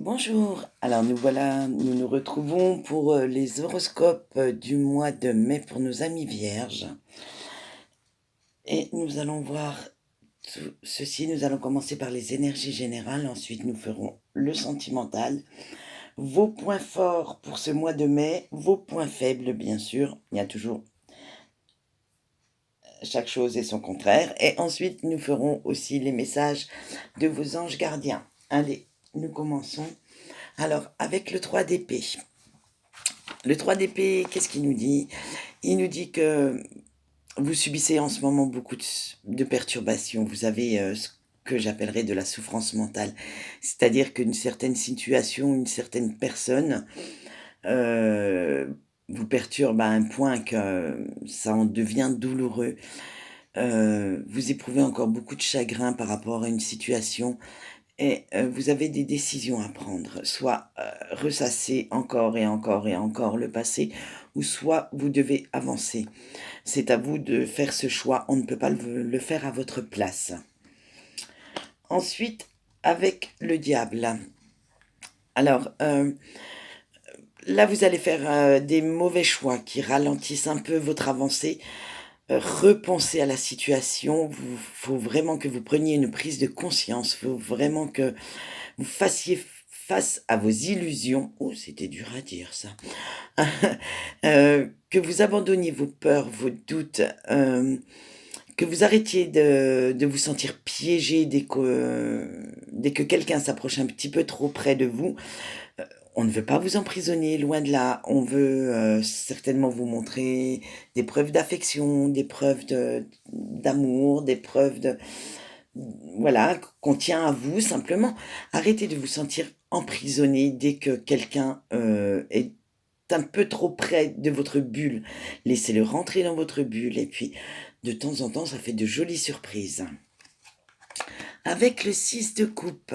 Bonjour, alors nous nous retrouvons pour les horoscopes du mois de mai pour nos amis vierges. Et nous allons voir tout ceci, nous allons commencer par les énergies générales, ensuite nous ferons le sentimental, vos points forts pour ce mois de mai, vos points faibles bien sûr, il y a toujours chaque chose et son contraire. Et ensuite nous ferons aussi les messages de vos anges gardiens. Allez, nous commençons. Alors avec le 3 d'épée. Le 3 d'épée, qu'est-ce qu'il nous dit? Il nous dit que vous subissez en ce moment beaucoup de perturbations. Vous avez ce que j'appellerais de la souffrance mentale. C'est-à-dire qu'une certaine situation, une certaine personne euh, vous perturbe à un point que ça en devient douloureux. Vous éprouvez encore beaucoup de chagrin par rapport à une situation et vous avez des décisions à prendre, soit, ressasser encore et encore et encore le passé ou soit vous devez avancer. C'est à vous de faire ce choix, on ne peut pas le faire à votre place. Ensuite, avec le diable. Alors, là, vous allez faire, des mauvais choix qui ralentissent un peu votre avancée. Repensez à la situation, vous faut vraiment que vous preniez une prise de conscience, faut vraiment que vous fassiez face à vos illusions. Oh, c'était dur à dire ça. Que vous abandonniez vos peurs, vos doutes, que vous arrêtiez de vous sentir piégé dès que quelqu'un s'approche un petit peu trop près de vous. On ne veut pas vous emprisonner, loin de là. On veut certainement vous montrer des preuves d'affection, des preuves d'amour, des preuves de... Voilà, qu'on tient à vous simplement. Arrêtez de vous sentir emprisonné dès que quelqu'un est un peu trop près de votre bulle. Laissez-le rentrer dans votre bulle et puis de temps en temps, ça fait de jolies surprises. Avec le 6 de coupe,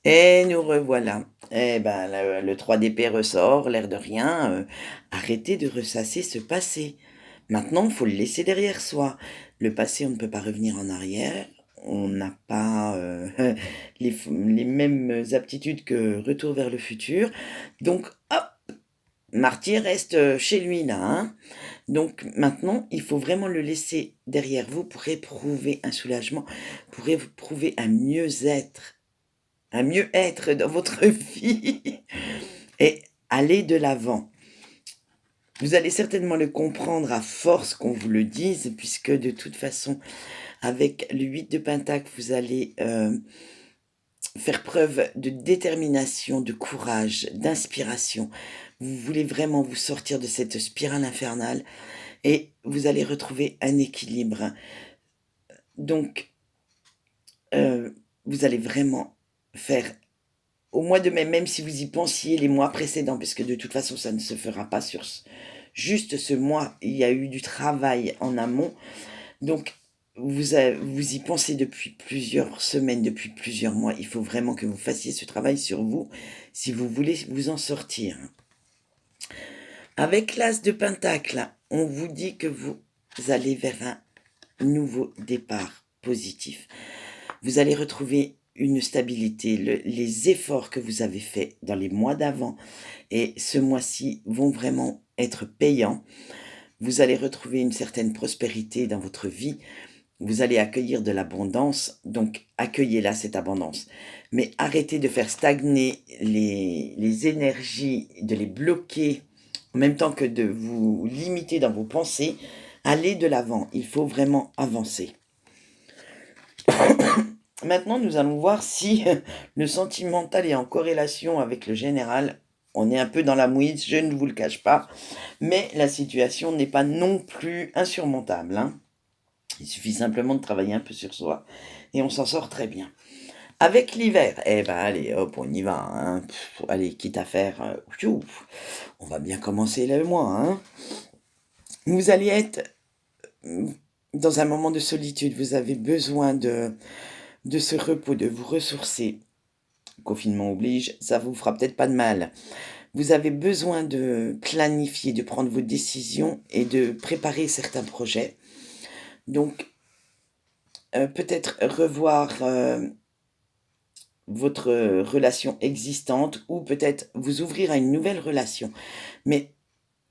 et nous revoilà. Eh ben, le 3 d'épée ressort, l'air de rien. Arrêtez de ressasser ce passé. Maintenant, il faut le laisser derrière soi. Le passé, on ne peut pas revenir en arrière. On n'a pas les mêmes aptitudes que retour vers le futur. Donc, hop, Marty reste chez lui là, hein. Donc maintenant, il faut vraiment le laisser derrière vous pour éprouver un soulagement, pour éprouver un mieux-être dans votre vie et aller de l'avant. Vous allez certainement le comprendre à force qu'on vous le dise, puisque de toute façon, avec le 8 de Pentacle, vous allez faire preuve de détermination, de courage, d'inspiration. Vous voulez vraiment vous sortir de cette spirale infernale et vous allez retrouver un équilibre. Donc, vous allez vraiment faire au mois de mai, même si vous y pensiez les mois précédents, parce que de toute façon, ça ne se fera pas sur juste ce mois. Il y a eu du travail en amont. Donc, vous y pensez depuis plusieurs semaines, depuis plusieurs mois. Il faut vraiment que vous fassiez ce travail sur vous si vous voulez vous en sortir. Avec l'As de Pentacle, on vous dit que vous allez vers un nouveau départ positif. Vous allez retrouver une stabilité. Les efforts que vous avez faits dans les mois d'avant et ce mois-ci vont vraiment être payants. Vous allez retrouver une certaine prospérité dans votre vie. Vous allez accueillir de l'abondance, donc accueillez-la cette abondance. Mais arrêtez de faire stagner les énergies, de les bloquer, en même temps que de vous limiter dans vos pensées. Allez de l'avant, il faut vraiment avancer. Maintenant, nous allons voir si le sentimental est en corrélation avec le général. On est un peu dans la mouise, je ne vous le cache pas, mais la situation n'est pas non plus insurmontable, hein. Il suffit simplement de travailler un peu sur soi et on s'en sort très bien. Avec l'hiver, eh ben allez, hop, on y va, hein. Allez, quitte à faire, on va bien commencer le mois, hein. Vous allez être dans un moment de solitude, vous avez besoin de ce repos, de vous ressourcer. Confinement oblige, ça vous fera peut-être pas de mal. Vous avez besoin de planifier, de prendre vos décisions et de préparer certains projets. Donc, peut-être revoir votre relation existante ou peut-être vous ouvrir à une nouvelle relation. Mais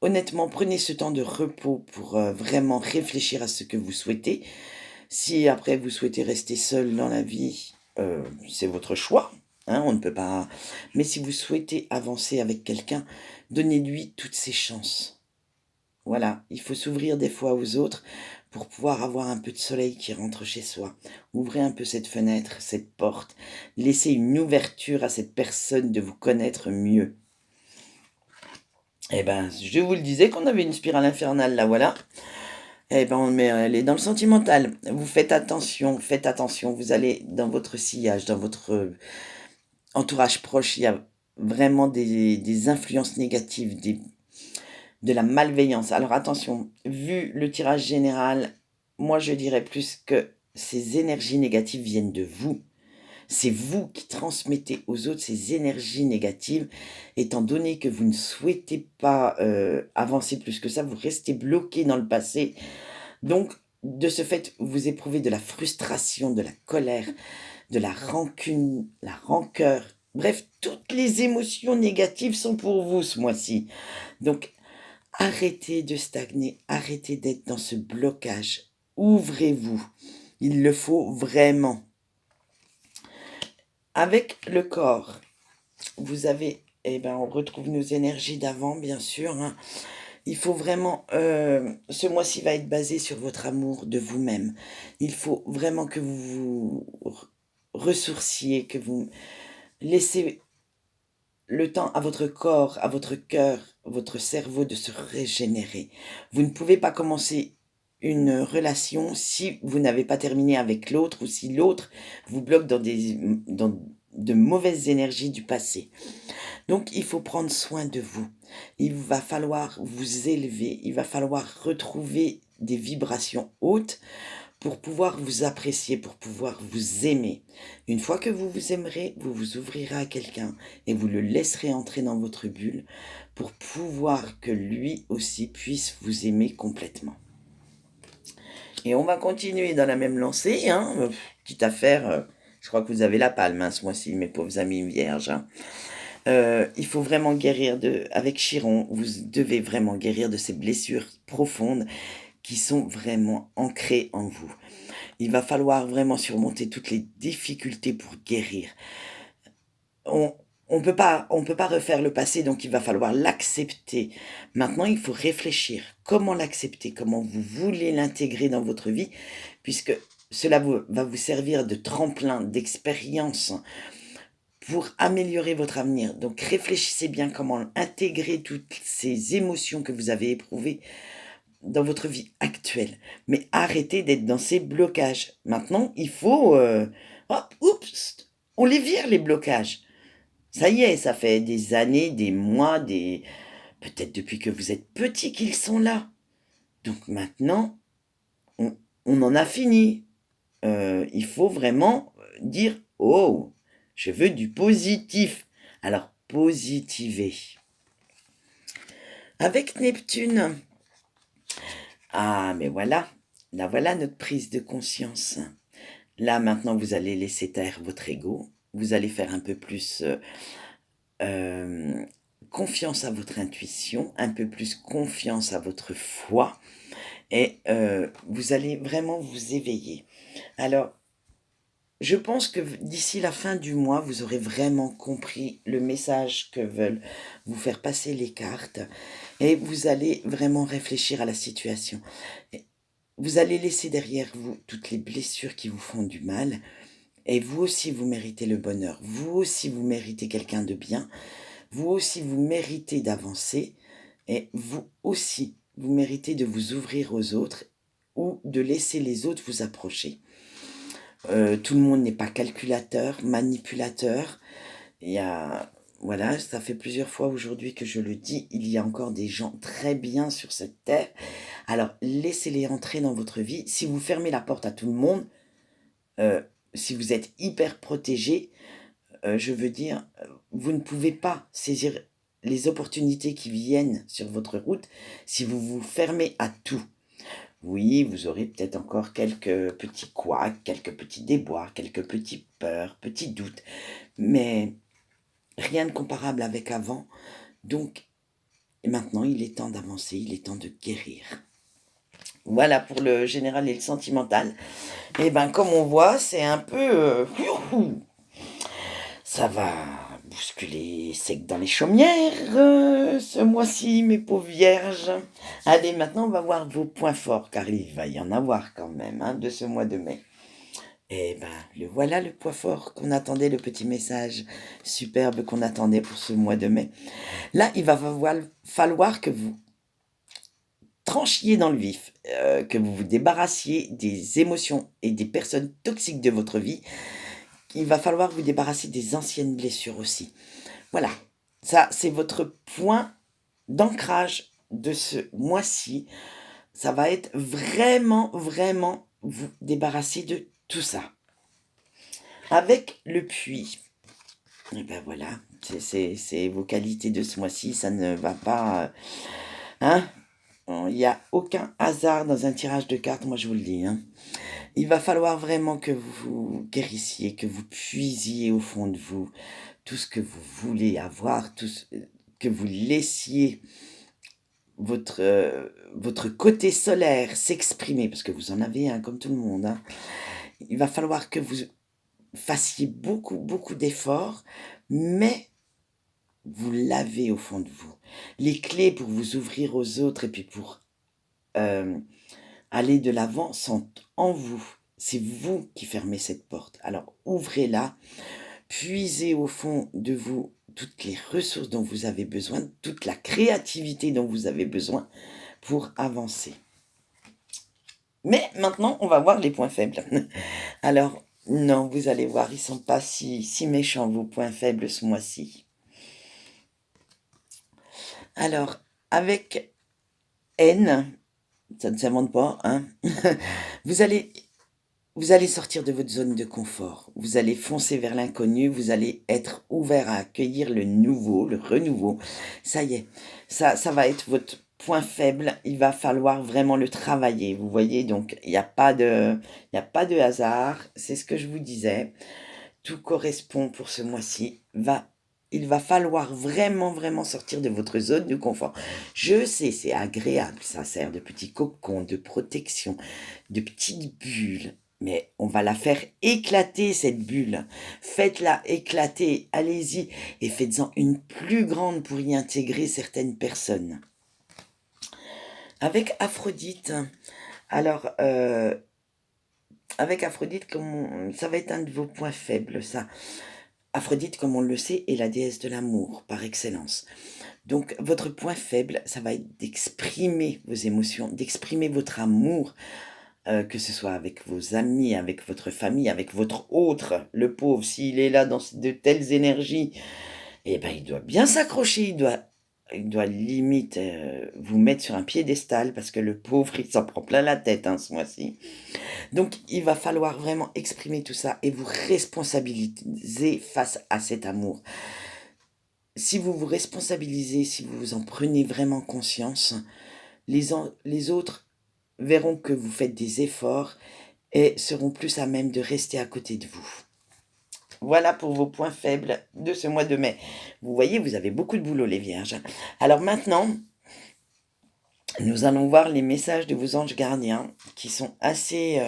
honnêtement, prenez ce temps de repos pour vraiment réfléchir à ce que vous souhaitez. Si après vous souhaitez rester seul dans la vie, c'est votre choix, hein, on ne peut pas. Mais si vous souhaitez avancer avec quelqu'un, donnez-lui toutes ses chances. Voilà, il faut s'ouvrir des fois aux autres pour pouvoir avoir un peu de soleil qui rentre chez soi. Ouvrez un peu cette fenêtre, cette porte. Laissez une ouverture à cette personne de vous connaître mieux. Eh ben, je vous le disais qu'on avait une spirale infernale, là, voilà. Eh ben, mais elle est dans le sentimental. Vous faites attention. Vous allez dans votre sillage, dans votre entourage proche, il y a vraiment des influences négatives, de la malveillance. Alors attention, vu le tirage général, moi je dirais plus que ces énergies négatives viennent de vous. C'est vous qui transmettez aux autres ces énergies négatives, étant donné que vous ne souhaitez pas avancer plus que ça, vous restez bloqué dans le passé. Donc, de ce fait, vous éprouvez de la frustration, de la colère, de la rancune, la rancœur. Bref, toutes les émotions négatives sont pour vous ce mois-ci. Donc, arrêtez de stagner, arrêtez d'être dans ce blocage. Ouvrez-vous. Il le faut vraiment. Avec le corps, vous avez, eh ben, on retrouve nos énergies d'avant, bien sûr, hein. Il faut vraiment, ce mois-ci va être basé sur votre amour de vous-même. Il faut vraiment que vous vous ressourciez, que vous laissez le temps à votre corps, à votre cœur, votre cerveau de se régénérer. Vous ne pouvez pas commencer une relation si vous n'avez pas terminé avec l'autre ou si l'autre vous bloque dans de mauvaises énergies du passé. Donc, il faut prendre soin de vous. Il va falloir vous élever. Il va falloir retrouver des vibrations hautes pour pouvoir vous apprécier, pour pouvoir vous aimer. Une fois que vous vous aimerez, vous vous ouvrirez à quelqu'un et vous le laisserez entrer dans votre bulle pour pouvoir que lui aussi puisse vous aimer complètement. Et on va continuer dans la même lancée, hein. Petite affaire, je crois que vous avez la palme, hein, ce mois-ci, mes pauvres amis vierges, hein. Il faut vraiment guérir avec Chiron, vous devez vraiment guérir de ces blessures profondes qui sont vraiment ancrées en vous. Il va falloir vraiment surmonter toutes les difficultés pour guérir. On on peut pas refaire le passé, donc il va falloir l'accepter. Maintenant, il faut réfléchir. Comment l'accepter? Comment vous voulez l'intégrer dans votre vie? Puisque cela va vous servir de tremplin, d'expérience pour améliorer votre avenir. Donc réfléchissez bien comment intégrer toutes ces émotions que vous avez éprouvées dans votre vie actuelle. Mais arrêtez d'être dans ces blocages. Maintenant, il faut... hop, oups, on les vire, les blocages. Ça y est, ça fait des années, des mois, peut-être depuis que vous êtes petit qu'ils sont là. Donc maintenant, on en a fini. Il faut vraiment dire, oh, je veux du positif. Alors, positivez. Avec Neptune, ah, mais voilà, là voilà notre prise de conscience. Là maintenant, vous allez laisser taire votre ego. Vous allez faire un peu plus confiance à votre intuition, un peu plus confiance à votre foi. Et vous allez vraiment vous éveiller. Alors, je pense que d'ici la fin du mois, vous aurez vraiment compris le message que veulent vous faire passer les cartes et vous allez vraiment réfléchir à la situation. Vous allez laisser derrière vous toutes les blessures qui vous font du mal et vous aussi vous méritez le bonheur. Vous aussi vous méritez quelqu'un de bien. Vous aussi vous méritez d'avancer et vous aussi vous méritez de vous ouvrir aux autres ou de laisser les autres vous approcher. Tout le monde n'est pas calculateur, manipulateur. Il y a, voilà, ça fait plusieurs fois aujourd'hui que je le dis, il y a encore des gens très bien sur cette terre. Alors, laissez-les entrer dans votre vie. Si vous fermez la porte à tout le monde, si vous êtes hyper protégé, je veux dire, vous ne pouvez pas saisir les opportunités qui viennent sur votre route si vous vous fermez à tout. Oui, vous aurez peut-être encore quelques petits couacs, quelques petits déboires, quelques petites peurs, petits doutes, mais rien de comparable avec avant. Donc maintenant, il est temps d'avancer, il est temps de guérir. Voilà pour le général et le sentimental. Et ben comme on voit, c'est un peu ça va bousculer sec dans les chaumières ce mois-ci, mes pauvres vierges. Allez, maintenant on va voir vos points forts, car il va y en avoir quand même hein, de ce mois de mai. Et ben le voilà le point fort qu'on attendait, le petit message superbe qu'on attendait pour ce mois de mai. Là, il va falloir que vous tranchiez dans le vif, que vous vous débarrassiez des émotions et des personnes toxiques de votre vie. Il va falloir vous débarrasser des anciennes blessures aussi. Voilà, ça c'est votre point d'ancrage de ce mois-ci. Ça va être vraiment, vraiment vous débarrasser de tout ça. Avec le puits, et ben voilà, c'est vos qualités de ce mois-ci, ça ne va pas... hein, il n'y a aucun hasard dans un tirage de cartes, moi je vous le dis. Hein. Il va falloir vraiment que vous guérissiez, que vous puisiez au fond de vous tout ce que vous voulez avoir, que vous laissiez votre côté solaire s'exprimer, parce que vous en avez un comme tout le monde. Hein. Il va falloir que vous fassiez beaucoup, beaucoup d'efforts, mais vous l'avez au fond de vous. Les clés pour vous ouvrir aux autres et puis pour aller de l'avant sont en vous. C'est vous qui fermez cette porte. Alors ouvrez-la, puisez au fond de vous toutes les ressources dont vous avez besoin, toute la créativité dont vous avez besoin pour avancer. Mais maintenant, on va voir les points faibles. Alors, non, vous allez voir, ils ne sont pas si méchants, vos points faibles ce mois-ci. Alors, avec N, ça ne s'invente pas, hein. Vous allez sortir de votre zone de confort. Vous allez foncer vers l'inconnu. Vous allez être ouvert à accueillir le nouveau, le renouveau. Ça y est, ça va être votre point faible. Il va falloir vraiment le travailler. Vous voyez, donc il n'y a pas de hasard. C'est ce que je vous disais. Tout correspond pour ce mois-ci. Il va falloir vraiment, vraiment sortir de votre zone de confort. Je sais, c'est agréable. Ça sert de petit cocon, de protection, de petites bulles. Mais on va la faire éclater, cette bulle. Faites-la éclater, allez-y, et faites-en une plus grande pour y intégrer certaines personnes. Avec Aphrodite, alors, avec Aphrodite, ça va être un de vos points faibles, ça. Aphrodite, comme on le sait, est la déesse de l'amour, par excellence. Donc, votre point faible, ça va être d'exprimer vos émotions, d'exprimer votre amour, que ce soit avec vos amis, avec votre famille, avec votre autre, le pauvre, s'il est là dans de telles énergies, eh ben, il doit bien s'accrocher, il doit limite vous mettre sur un piédestal parce que le pauvre, il s'en prend plein la tête hein, ce mois-ci. Donc, il va falloir vraiment exprimer tout ça et vous responsabiliser face à cet amour. Si vous vous responsabilisez, si vous vous en prenez vraiment conscience, les autres verront que vous faites des efforts et seront plus à même de rester à côté de vous. Voilà pour vos points faibles de ce mois de mai. Vous voyez, vous avez beaucoup de boulot, les vierges. Alors maintenant, nous allons voir les messages de vos anges gardiens qui sont assez...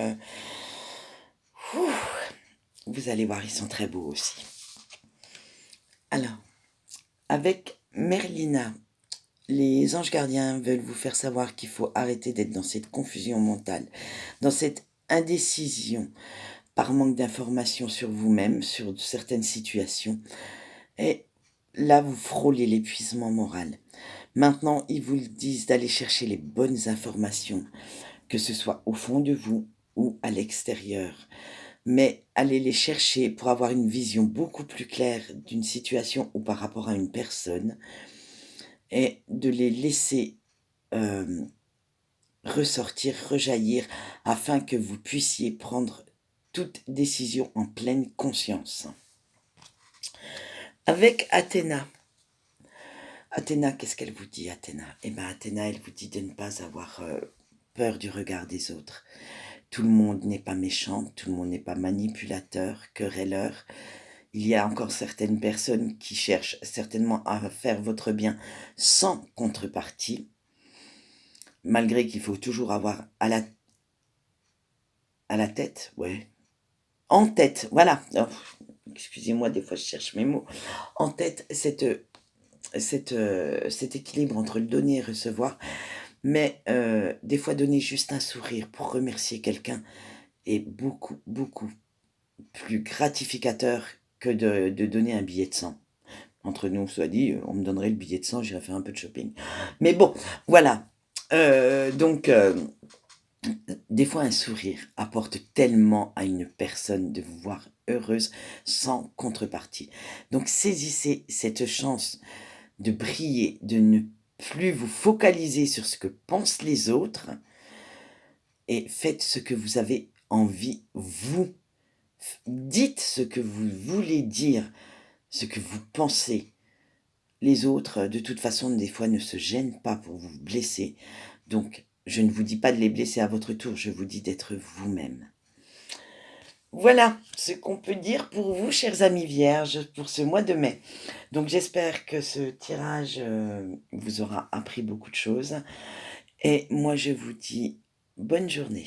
vous allez voir, ils sont très beaux aussi. Alors, avec Merlina, les anges gardiens veulent vous faire savoir qu'il faut arrêter d'être dans cette confusion mentale, dans cette indécision, par manque d'informations sur vous-même, sur certaines situations. Et là, vous frôlez l'épuisement moral. Maintenant, ils vous disent d'aller chercher les bonnes informations, que ce soit au fond de vous ou à l'extérieur. Mais allez les chercher pour avoir une vision beaucoup plus claire d'une situation ou par rapport à une personne et de les laisser ressortir, rejaillir, afin que vous puissiez prendre toute décision en pleine conscience. Avec Athéna. Athéna, qu'est-ce qu'elle vous dit, Athéna? Eh bien, Athéna, elle vous dit de ne pas avoir peur du regard des autres. Tout le monde n'est pas méchant, tout le monde n'est pas manipulateur, querelleur. Il y a encore certaines personnes qui cherchent certainement à faire votre bien sans contrepartie, malgré qu'il faut toujours avoir à la tête, ouais, en tête, voilà. Oh, excusez-moi, des fois je cherche mes mots. En tête, cet équilibre entre le donner et recevoir, mais des fois donner juste un sourire pour remercier quelqu'un est beaucoup, beaucoup plus gratificateur que de donner un billet de 100. Entre nous, soit dit, on me donnerait le billet de 100, j'irais faire un peu de shopping. Mais bon, voilà. Donc, des fois, un sourire apporte tellement à une personne de vous voir heureuse sans contrepartie. Donc, saisissez cette chance de briller, de ne plus vous focaliser sur ce que pensent les autres et faites ce que vous avez envie, vous. Dites ce que vous voulez dire, ce que vous pensez. Les autres, de toute façon, des fois, ne se gênent pas pour vous blesser. Donc, je ne vous dis pas de les blesser à votre tour, je vous dis d'être vous-même. Voilà ce qu'on peut dire pour vous, chers amis vierges, pour ce mois de mai. Donc, j'espère que ce tirage vous aura appris beaucoup de choses. Et moi, je vous dis bonne journée.